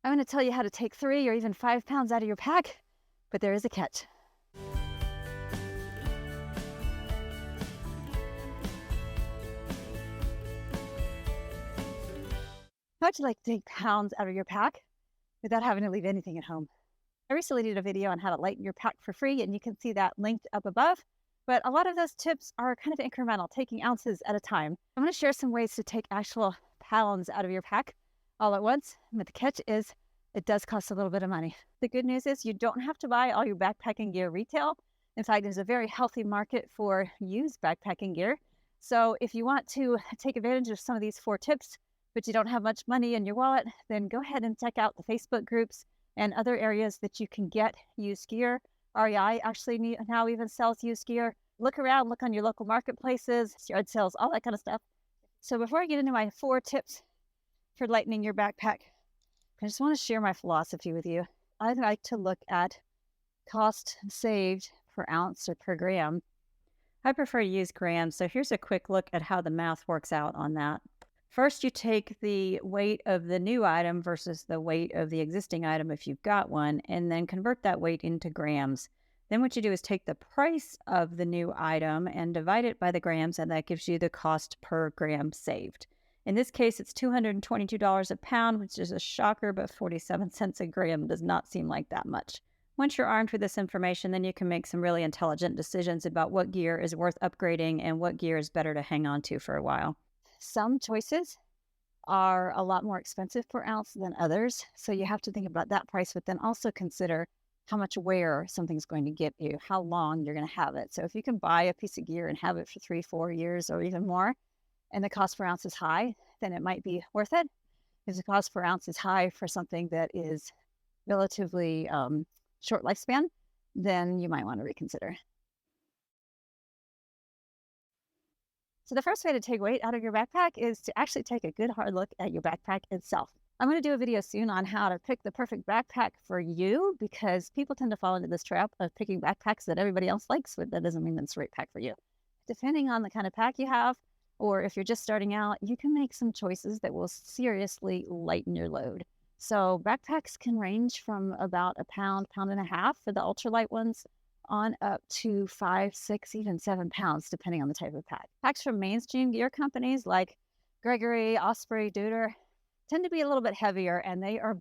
I'm going to tell you how to take 3 or even 5 pounds out of your pack, but there is a catch. How would you like to take pounds out of your pack without having to leave anything at home? I recently did a video on how to lighten your pack for free, and you can see that linked up above. But a lot of those tips are kind of incremental, taking ounces at a time. I'm going to share some ways to take actual pounds out of your pack all at once. But the catch is it does cost a little bit of money. The good news is you don't have to buy all your backpacking gear retail. In fact, there's a very healthy market for used backpacking gear. So if you want to take advantage of some of these 4 tips, but you don't have much money in your wallet, then go ahead and check out the Facebook groups and other areas that you can get used gear. REI actually now even sells used gear. Look around, look on your local marketplaces, yard sales, all that kind of stuff. So before I get into my 4 tips for lightening your backpack, I just want to share my philosophy with you. I like to look at cost saved per ounce or per gram. I prefer to use grams, so here's a quick look at how the math works out on that. First, you take the weight of the new item versus the weight of the existing item if you've got one, and then convert that weight into grams. Then what you do is take the price of the new item and divide it by the grams, and that gives you the cost per gram saved. In this case, it's $222 a pound, which is a shocker, but 47 cents a gram does not seem like that much. Once you're armed with this information, then you can make some really intelligent decisions about what gear is worth upgrading and what gear is better to hang on to for a while. Some choices are a lot more expensive per ounce than others. So you have to think about that price, but then also consider how much wear something's going to get you, how long you're going to have it. So if you can buy a piece of gear and have it for 3-4 years or even more, and the cost per ounce is high, then it might be worth it. If the cost per ounce is high for something that is relatively short lifespan, then you might want to reconsider. So the first way to take weight out of your backpack is to actually take a good hard look at your backpack itself. I'm going to do a video soon on how to pick the perfect backpack for you, because people tend to fall into this trap of picking backpacks that everybody else likes, but that doesn't mean it's the right pack for you. Depending on the kind of pack you have, or if you're just starting out, you can make some choices that will seriously lighten your load. So backpacks can range from about a pound, pound and a half for the ultralight ones, on up to 5, 6, even 7 pounds, depending on the type of pack. Packs from mainstream gear companies like Gregory, Osprey, Deuter tend to be a little bit heavier, and they're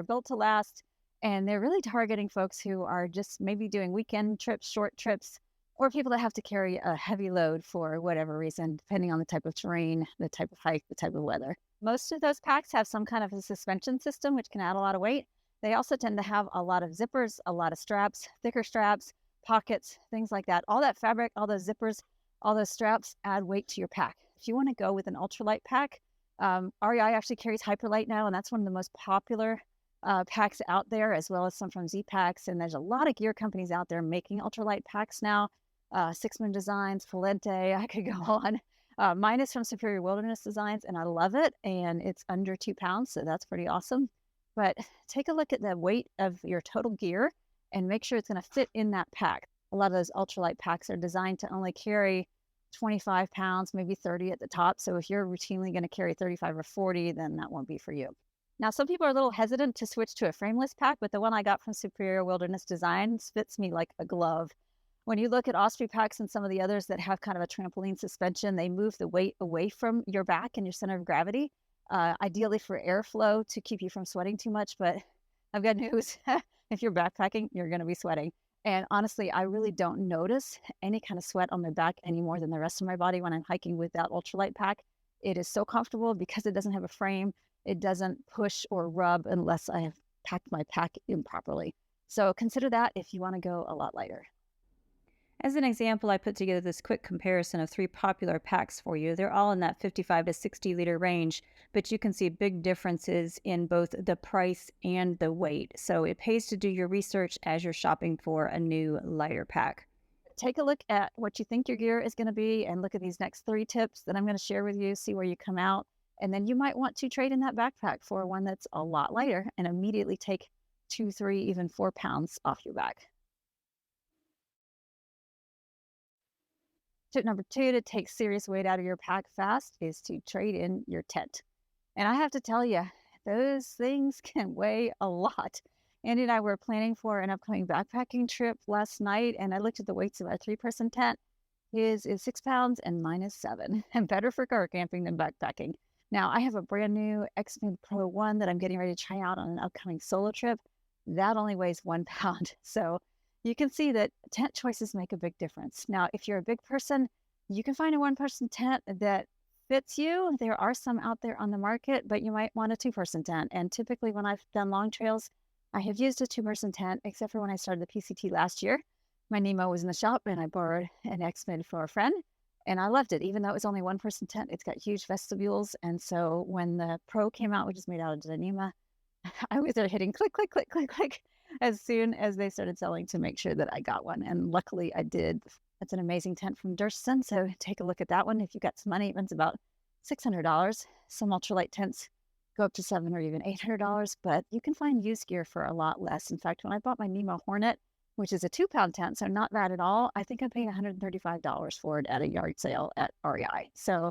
built to last, and they're really targeting folks who are just maybe doing weekend trips, short trips, or people that have to carry a heavy load for whatever reason, depending on the type of terrain, the type of hike, the type of weather. Most of those packs have some kind of a suspension system, which can add a lot of weight. They also tend to have a lot of zippers, a lot of straps, thicker straps, pockets, things like that. All that fabric, all those zippers, all those straps add weight to your pack. If you want to go with an ultralight pack, REI actually carries Hyperlight now, and that's one of the most popular packs out there, as well as some from Z-Packs. And there's a lot of gear companies out there making ultralight packs now. 𝐒𝐮𝐻 Designs, Valente, I could go on. Mine is from Superior Wilderness Designs, and I love it. And it's under 2 pounds, so that's pretty awesome. But take a look at the weight of your total gear and make sure it's going to fit in that pack. A lot of those ultralight packs are designed to only carry 25 pounds, maybe 30 at the top. So if you're routinely going to carry 35 or 40, then that won't be for you. Now, some people are a little hesitant to switch to a frameless pack, but the one I got from Superior Wilderness Designs fits me like a glove. When you look at Osprey packs and some of the others that have kind of a trampoline suspension, they move the weight away from your back and your center of gravity, ideally for airflow to keep you from sweating too much. But I've got news. If you're backpacking, you're going to be sweating. And honestly, I really don't notice any kind of sweat on my back any more than the rest of my body when I'm hiking with that ultralight pack. It is so comfortable because it doesn't have a frame. It doesn't push or rub unless I have packed my pack improperly. So consider that if you want to go a lot lighter. As an example, I put together this quick comparison of 3 popular packs for you. They're all in that 55 to 60 liter range, but you can see big differences in both the price and the weight. So it pays to do your research as you're shopping for a new lighter pack. Take a look at what you think your gear is going to be and look at these next 3 tips that I'm going to share with you, see where you come out. And then you might want to trade in that backpack for one that's a lot lighter and immediately take 2, 3, even 4 pounds off your back. Tip number 2 to take serious weight out of your pack fast is to trade in your tent. And I have to tell you, those things can weigh a lot. Andy and I were planning for an upcoming backpacking trip last night, and I looked at the weights of our 3-person tent. His is 6 pounds and mine is 7, and better for car camping than backpacking. Now, I have a brand new 𝐒𝐿𝐴 Pro 1 that I'm getting ready to try out on an upcoming solo trip. That only weighs 1 pound. So you can see that tent choices make a big difference. Now, if you're a big person, you can find a 1-person tent that fits you. There are some out there on the market, but you might want a 2-person tent. And typically when I've done long trails, I have used a 2-person tent, except for when I started the PCT last year. My Nemo was in the shop and I borrowed an 𝐒𝐿 for a friend, and I loved it. Even though it was only 1-person tent, it's got huge vestibules. And so when the Pro came out, which is made out of Dyneema, I was there hitting click, click, click, click, click as soon as they started selling to make sure that I got one. And luckily I did. It's an amazing tent from 𝐒𝐿𝐴. So take a look at that one. If you've got some money, it runs about $600. Some ultralight tents go up to $700 or even $800, but you can find used gear for a lot less. In fact, when I bought my Nemo Hornet, which is a 2-pound tent, so not bad at all, I think I paid $135 for it at a yard sale at REI. So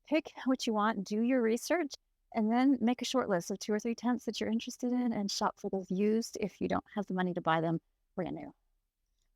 pick what you want, do your research, and then make a short list of 2 or 3 tents that you're interested in and shop for those used if you don't have the money to buy them brand new.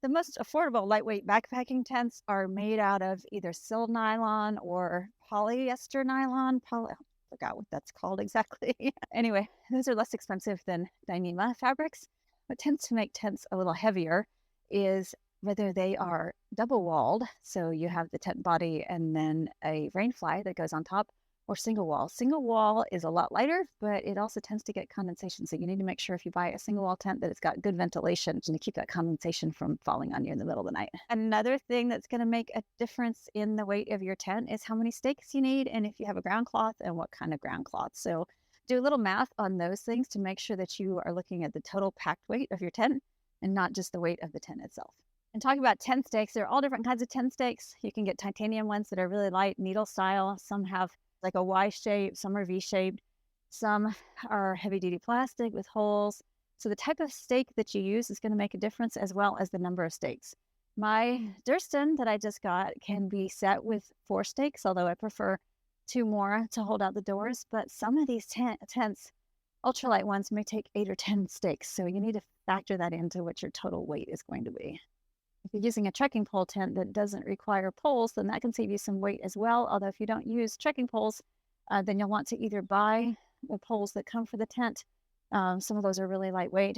The most affordable lightweight backpacking tents are made out of either sil nylon or polyester nylon. I forgot what that's called exactly. Anyway, those are less expensive than Dyneema fabrics. What tends to make tents a little heavier is whether they are double walled, so you have the tent body and then a rain fly that goes on top, or single wall. Single wall is a lot lighter, but it also tends to get condensation. So you need to make sure if you buy a single wall tent that it's got good ventilation to keep that condensation from falling on you in the middle of the night. Another thing that's going to make a difference in the weight of your tent is how many stakes you need, and if you have a ground cloth and what kind of ground cloth. So do a little math on those things to make sure that you are looking at the total packed weight of your tent and not just the weight of the tent itself. And talking about tent stakes, there are all different kinds of tent stakes. You can get titanium ones that are really light, needle style. Some have like a Y shape, some are V shaped, some are heavy duty plastic with holes. So the type of stake that you use is going to make a difference, as well as the number of stakes. My 𝐒𝐿𝐴 that I just got can be set with 4 stakes, although I prefer 2 more to hold out the doors. But some of these tents, ultralight ones, may take 8 or 10 stakes. So you need to factor that into what your total weight is going to be. If you're using a trekking pole tent that doesn't require poles, then that can save you some weight as well. Although if you don't use trekking poles, then you'll want to either buy the poles that come for the tent. Some of those are really lightweight,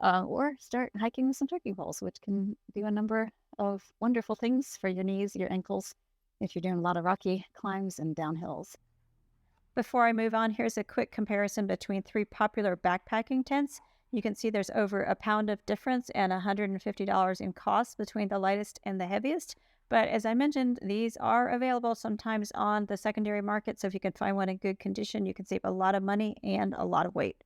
or start hiking with some trekking poles, which can do a number of wonderful things for your knees, your ankles, if you're doing a lot of rocky climbs and downhills. Before I move on, here's a quick comparison between 3 popular backpacking tents. You can see there's over £1 pound of difference and $150 in cost between the lightest and the heaviest. But as I mentioned, these are available sometimes on the secondary market. So if you can find one in good condition, you can save a lot of money and a lot of weight.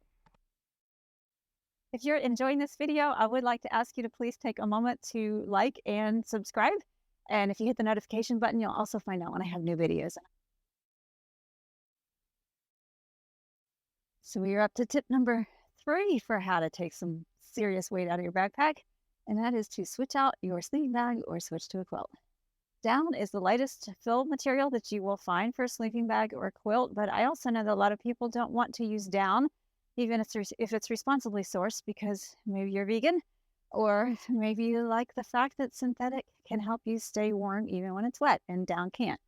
If you're enjoying this video, I would like to ask you to please take a moment to like and subscribe. And if you hit the notification button, you'll also find out when I have new videos. So we are up to tip number 3 for how to take some serious weight out of your backpack, and that is to switch out your sleeping bag or switch to a quilt. Down is the lightest fill material that you will find for a sleeping bag or a quilt, but I also know that a lot of people don't want to use down, even if it's responsibly sourced, because maybe you're vegan, or maybe you like the fact that synthetic can help you stay warm even when it's wet and down can't.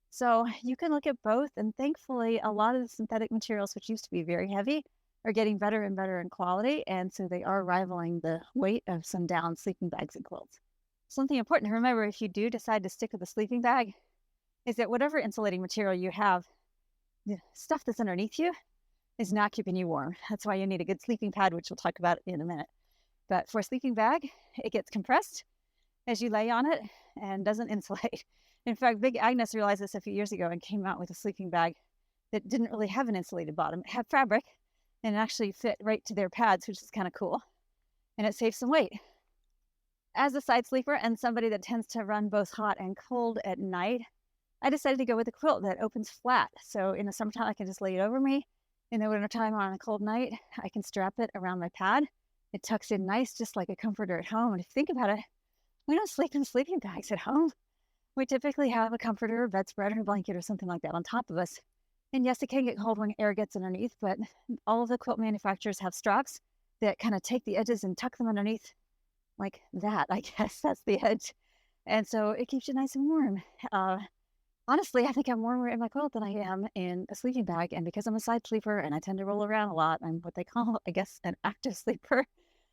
So you can look at both, and thankfully a lot of the synthetic materials, which used to be very heavy, are getting better and better in quality, and so they are rivaling the weight of some down sleeping bags and quilts. Something important to remember if you do decide to stick with a sleeping bag is that whatever insulating material you have, the stuff that's underneath you is not keeping you warm. That's why you need a good sleeping pad, which we'll talk about in a minute. But for a sleeping bag, it gets compressed as you lay on it and doesn't insulate. In fact, Big Agnes realized this a few years ago and came out with a sleeping bag that didn't really have an insulated bottom. It had fabric and it actually fit right to their pads, which is kind of cool. And it saves some weight. As a side sleeper and somebody that tends to run both hot and cold at night, I decided to go with a quilt that opens flat. So in the summertime, I can just lay it over me. In the wintertime on a cold night, I can strap it around my pad. It tucks in nice, just like a comforter at home. And if you think about it, we don't sleep in sleeping bags at home. We typically have a comforter, bedspread, or a blanket or something like that on top of us. And yes, it can get cold when air gets underneath, but all of the quilt manufacturers have straps that kind of take the edges and tuck them underneath like that. I guess that's the edge. And so it keeps you nice and warm. Uh, Honestly, I think I'm warmer in my quilt than I am in a sleeping bag. And because I'm a side sleeper and I tend to roll around a lot, I'm what they call, I guess, an active sleeper.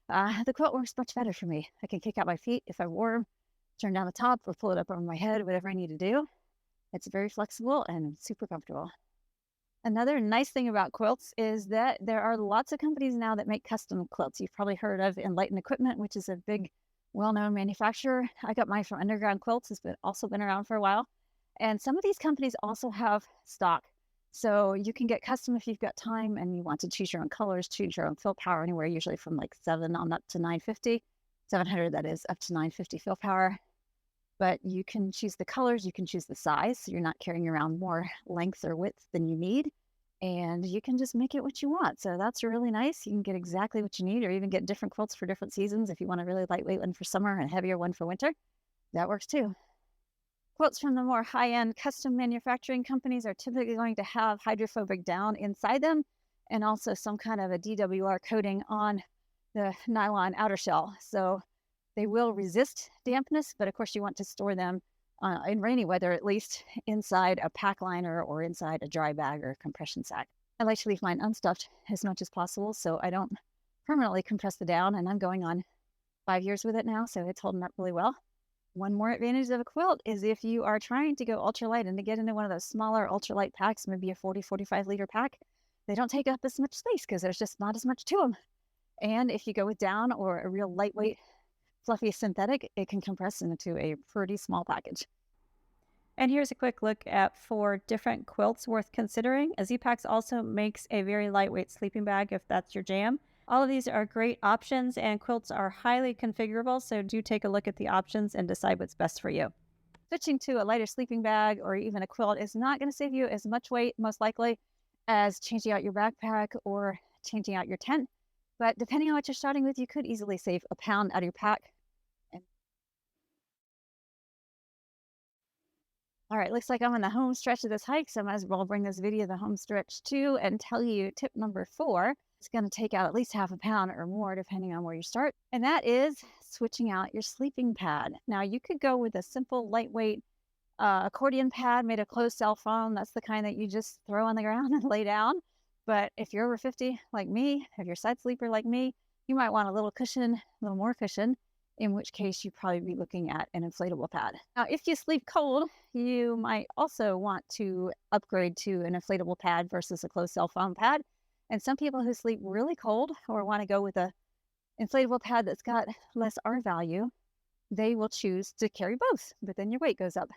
The quilt works much better for me. I can kick out my feet if I'm warm, turn down the top, or pull it up over my head, whatever I need to do. It's very flexible and super comfortable. Another nice thing about quilts is that there are lots of companies now that make custom quilts. You've probably heard of Lighten Equipment, which is a big, well-known manufacturer. I got mine from Underground Quilts. It's also been around for a while. And some of these companies also have stock. So you can get custom if you've got time and you want to choose your own colors, choose your own fill power, anywhere usually from like 7 on up to 950. 700, that is, up to 950 fill power. But you can choose the colors, you can choose the size, so you're not carrying around more length or width than you need. And you can just make it what you want. So that's really nice. You can get exactly what you need, or even get different quilts for different seasons. If you want a really lightweight one for summer and a heavier one for winter, that works too. Quilts from the more high-end custom manufacturing companies are typically going to have hydrophobic down inside them, and also some kind of a DWR coating on the nylon outer shell. So they will resist dampness, but of course you want to store them in rainy weather, at least inside a pack liner or inside a dry bag or compression sack. I like to leave mine unstuffed as much as possible, so I don't permanently compress the down, and I'm going on 5 years with it now, so it's holding up really well. One more advantage of a quilt is if you are trying to go ultralight and to get into one of those smaller ultralight packs, maybe a 40, 45 liter pack, they don't take up as much space because there's just not as much to them. And if you go with down or a real lightweight, fluffy synthetic, it can compress into a pretty small package. And here's a quick look at 4 different quilts worth considering. 𝐒𝐿 also makes a very lightweight sleeping bag if that's your jam. All of these are great options, and quilts are highly configurable, so do take a look at the options and decide what's best for you. Switching to a lighter sleeping bag or even a quilt is not going to save you as much weight, most likely, as changing out your backpack or changing out your tent. But depending on what you're starting with, you could easily save a pound out of your pack. All right, looks like I'm on the home stretch of this hike, so I might as well bring this video to the home stretch too and tell you tip number 4. It's going to take out at least half a pound or more depending on where you start, and that is switching out your sleeping pad. Now you could go with a simple lightweight accordion pad made of closed cell foam. That's the kind that you just throw on the ground and lay down. But if you're over 50 like me, if you're a side sleeper like me, you might want a little cushion, a little more cushion, in which case you'd probably be looking at an inflatable pad. Now, if you sleep cold, you might also want to upgrade to an inflatable pad versus a closed cell foam pad. And some people who sleep really cold or want to go with a inflatable pad that's got less R value, they will choose to carry both, but then your weight goes up.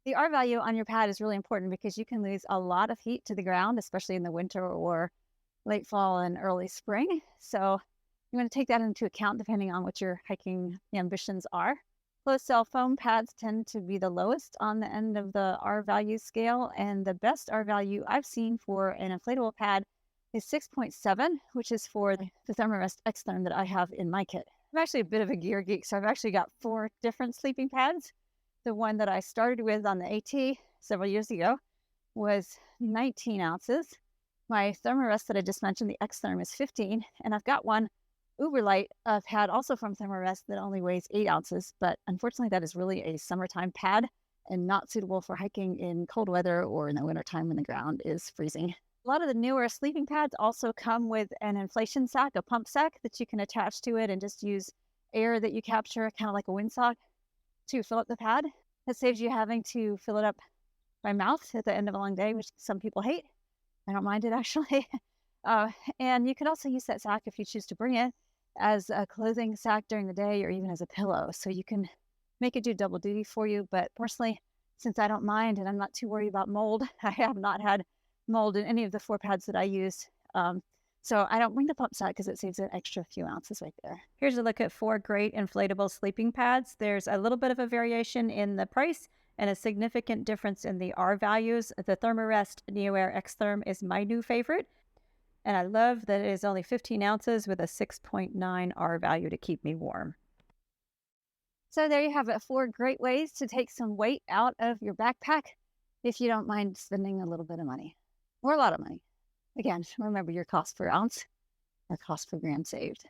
The R value on your pad is really important because you can lose a lot of heat to the ground, especially in the winter or late fall and early spring. So you want to take that into account depending on what your hiking ambitions are. Closed cell foam pads tend to be the lowest on the end of the R value scale, and the best R value I've seen for an inflatable pad is 6.7, which is for the Thermarest X-Therm that I have in my kit. I'm actually a bit of a gear geek, so I've actually got 4 different sleeping pads. The one that I started with on the AT several years ago was 19 ounces. My Thermarest that I just mentioned, the X-Therm, is 15, and I've got one uber light pad also from Thermarest that only weighs 8 ounces, but unfortunately that is really a summertime pad and not suitable for hiking in cold weather or in the wintertime when the ground is freezing. A lot of the newer sleeping pads also come with an inflation sack, a pump sack that you can attach to it and just use air that you capture, kind of like a windsock, to fill up the pad. That saves you having to fill it up by mouth at the end of a long day, which some people hate. I don't mind it actually. And you can also use that sack if you choose to bring it as a clothing sack during the day or even as a pillow. So you can make it do double duty for you. But personally, since I don't mind and I'm not too worried about mold, I have not had mold in any of the 4 pads that I use. So I don't bring the pump sack because it saves an extra few ounces right there. Here's a look at 4 great inflatable sleeping pads. There's a little bit of a variation in the price and a significant difference in the R values. The Thermarest NeoAir X-Therm is my new favorite. And I love that it is only 15 ounces with a 6.9 R value to keep me warm. So there you have it, 4 great ways to take some weight out of your backpack if you don't mind spending a little bit of money. or a lot of money. Again, remember your cost per ounce or cost per gram saved.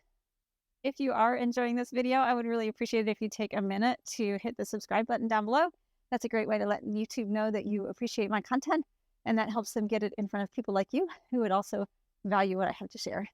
If you are enjoying this video, I would really appreciate it if you take a minute to hit the subscribe button down below. That's a great way to let YouTube know that you appreciate my content, and that helps them get it in front of people like you who would also value what I have to share.